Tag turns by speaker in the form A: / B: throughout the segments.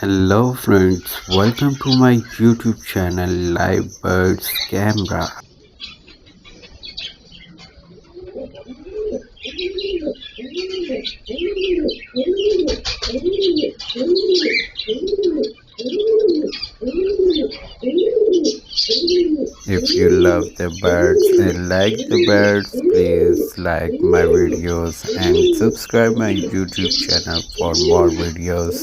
A: Hello friends, welcome to my YouTube channel Live Birds Camera. If you love the birds and like the birds, please like my videos and subscribe my YouTube channel for more videos.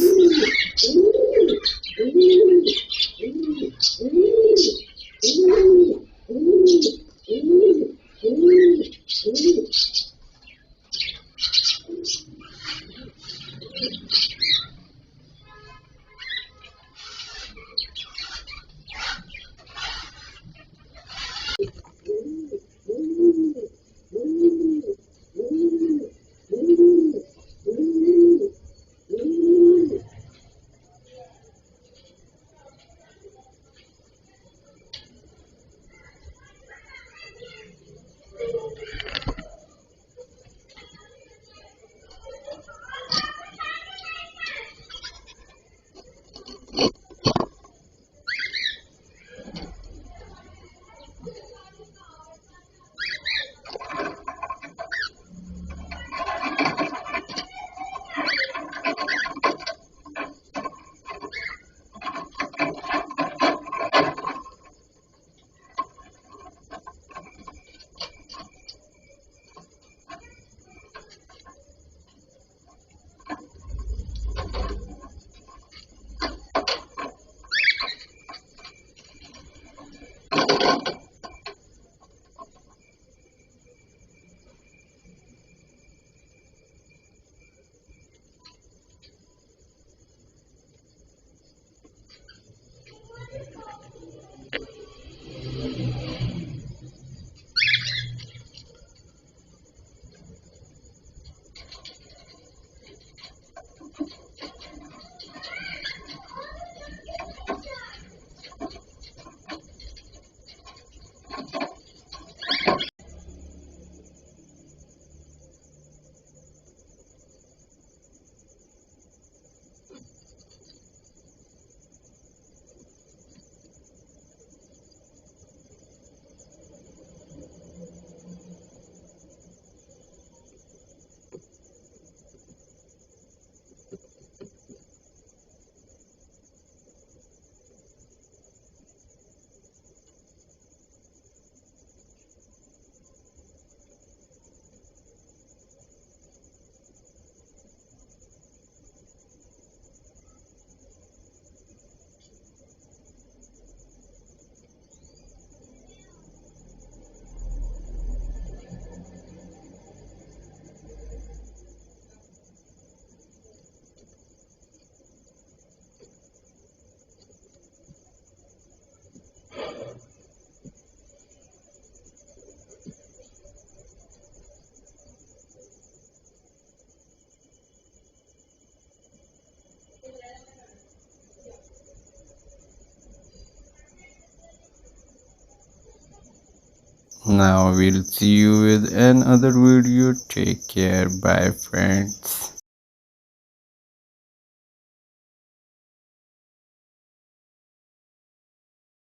A: Now we'll see you with another video. Take care. Bye friends.